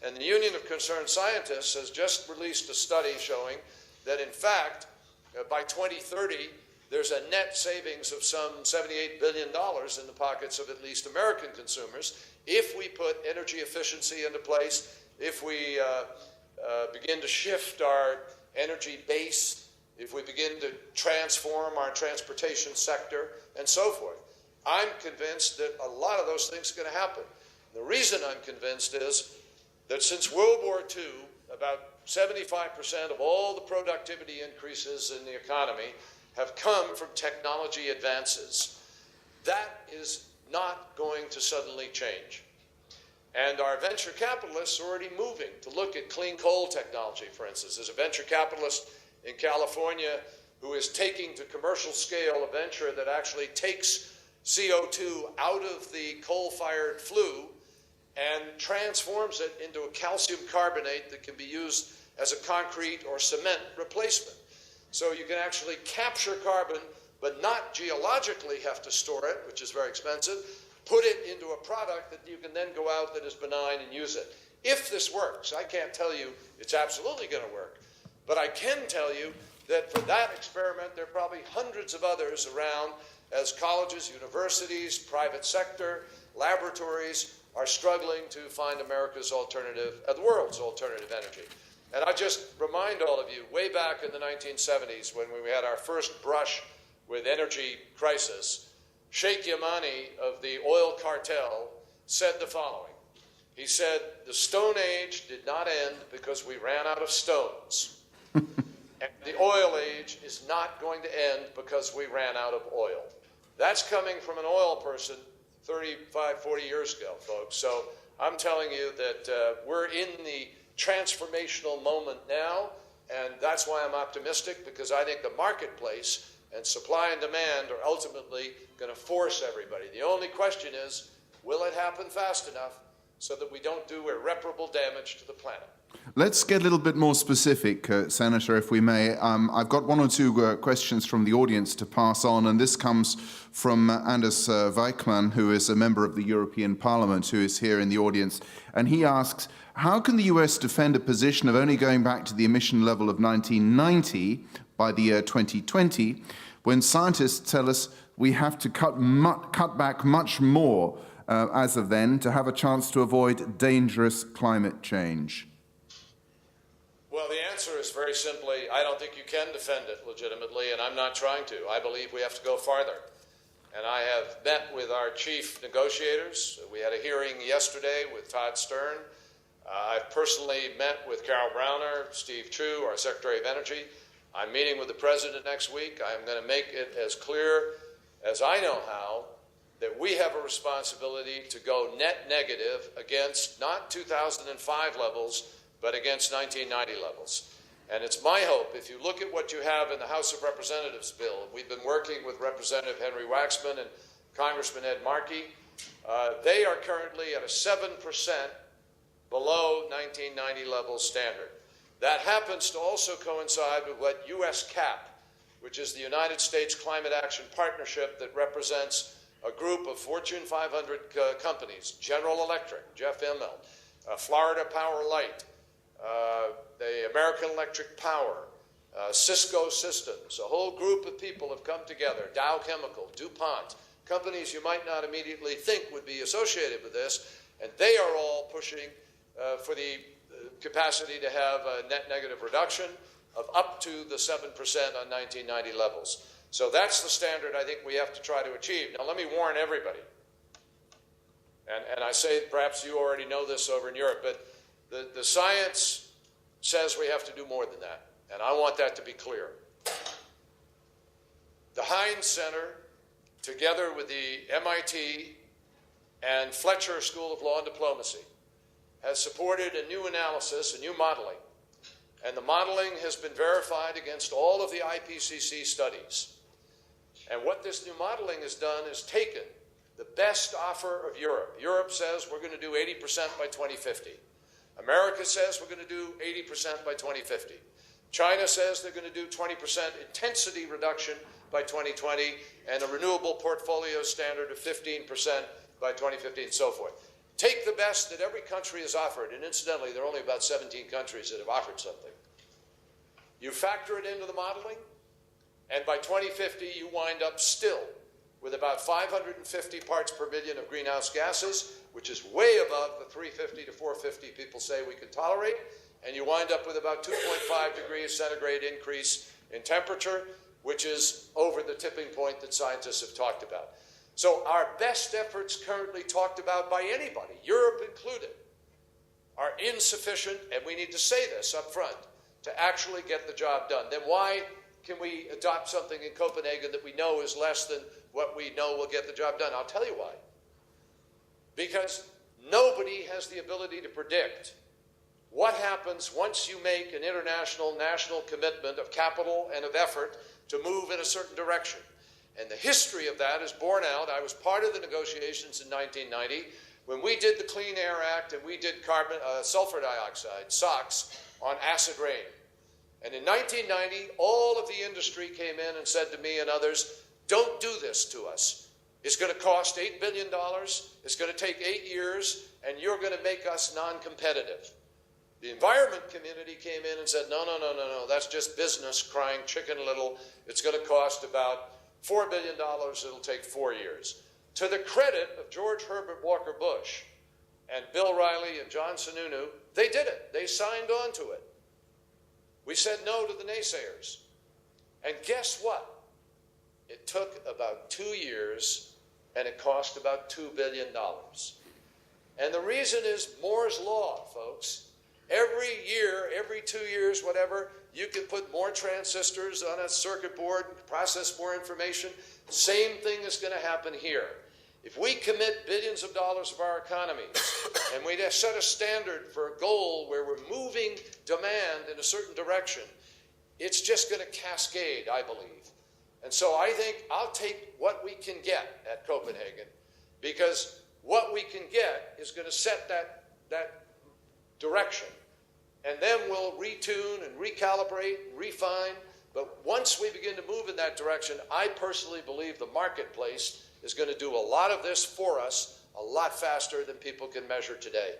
And the Union of Concerned Scientists has just released a study showing that, in fact, by 2030, there's a net savings of some $78 billion in the pockets of at least American consumers if we put energy efficiency into place, if we begin to shift our energy base, if we begin to transform our transportation sector, and so forth. I'm convinced that a lot of those things are going to happen. The reason I'm convinced is that since World War II, about 75% of all the productivity increases in the economy have come from technology advances. That is not going to suddenly change. And our venture capitalists are already moving to look at clean coal technology, for instance. There's a venture capitalist in California who is taking to commercial scale a venture that actually takes CO2 out of the coal-fired flue and transforms it into a calcium carbonate that can be used as a concrete or cement replacement. So you can actually capture carbon, but not geologically have to store it, which is very expensive, put it into a product that you can then go out that is benign and use it. If this works, I can't tell you it's absolutely going to work, but I can tell you that for that experiment, there are probably hundreds of others around as colleges, universities, private sector, laboratories are struggling to find America's alternative, the world's alternative energy. And I just remind all of you, way back in the 1970s, when we had our first brush with energy crisis, Sheikh Yamani of the oil cartel said the following. He said, the Stone Age did not end because we ran out of stones. And the oil age is not going to end because we ran out of oil. That's coming from an oil person 35, 40 years ago, folks. So I'm telling you that we're in the transformational moment now, and that's why I'm optimistic, because I think the marketplace and supply and demand are ultimately going to force everybody. The only question is, will it happen fast enough so that we don't do irreparable damage to the planet? Let's get a little bit more specific, Senator, if we may. I've got one or two questions from the audience to pass on, and this comes from Anders Wijkman, who is a member of the European Parliament, who is here in the audience. And he asks, how can the US defend a position of only going back to the emission level of 1990 by the year 2020, when scientists tell us we have to cut back much more as of then to have a chance to avoid dangerous climate change? Well, the answer is very simply, I don't think you can defend it legitimately, and I'm not trying to. I believe we have to go farther. And I have met with our chief negotiators. We had a hearing yesterday with Todd Stern. I've personally met with Carol Browner, Steve Chu, our Secretary of Energy. I'm meeting with the President next week. I'm going to make it as clear as I know how that we have a responsibility to go net negative against not 2005 levels, but against 1990 levels. And it's my hope, if you look at what you have in the House of Representatives bill, and we've been working with Representative Henry Waxman and Congressman Ed Markey, they are currently at a 7% below 1990 level standard. That happens to also coincide with what USCAP, which is the United States Climate Action Partnership that represents a group of Fortune 500 companies, General Electric, Jeff Immelt, Florida Power Light, the American Electric Power, Cisco Systems, a whole group of people have come together, Dow Chemical, DuPont, companies you might not immediately think would be associated with this, and they are all pushing for the capacity to have a net negative reduction of up to the 7% on 1990 levels. So that's the standard I think we have to try to achieve. Now let me warn everybody, and I say perhaps you already know this over in Europe, but the science says we have to do more than that, and I want that to be clear. The Heinz Center, together with the MIT and Fletcher School of Law and Diplomacy, has supported a new analysis, a new modeling, and the modeling has been verified against all of the IPCC studies. And what this new modeling has done is taken the best offer of Europe. Europe says we're going to do 80% by 2050. America says we're going to do 80% by 2050. China says they're going to do 20% intensity reduction by 2020 and a renewable portfolio standard of 15% by 2050 and so forth. take the best that every country has offered, and incidentally, there are only about 17 countries that have offered something. You factor it into the modeling, and by 2050, you wind up still with about 550 parts per million of greenhouse gases, which is way above the 350 to 450 people say we can tolerate, and you wind up with about 2.5 degrees centigrade increase in temperature, which is over the tipping point that scientists have talked about. So our best efforts currently talked about by anybody, Europe included, are insufficient, and we need to say this up front, to actually get the job done. Then why can we adopt something in Copenhagen that we know is less than what we know will get the job done? I'll tell you why. Because nobody has the ability to predict what happens once you make an international, national commitment of capital and of effort to move in a certain direction. And the history of that is borne out. I was part of the negotiations in 1990 when we did the Clean Air Act and we did sulfur dioxide, SOx, on acid rain. And in 1990, all of the industry came in and said to me and others, don't do this to us. It's going to cost $8 billion, it's going to take 8 years, and you're going to make us non-competitive. The environment community came in and said, no, that's just business crying chicken little. It's going to cost about $4 billion, it'll take 4 years. To the credit of George Herbert Walker Bush and Bill Riley and John Sununu, they did it. They signed on to it. We said no to the naysayers. And guess what? It took about 2 years, and it cost about $2 billion. And the reason is Moore's Law, folks. Every year, every 2 years, whatever, you can put more transistors on a circuit board, process more information. Same thing is going to happen here. If we commit billions of dollars of our economies and we set a standard for a goal where we're moving demand in a certain direction, it's just going to cascade, I believe. And so I think I'll take what we can get at Copenhagen, because what we can get is going to set that direction. And then we'll retune and recalibrate and refine. But once we begin to move in that direction, I personally believe the marketplace is going to do a lot of this for us a lot faster than people can measure today.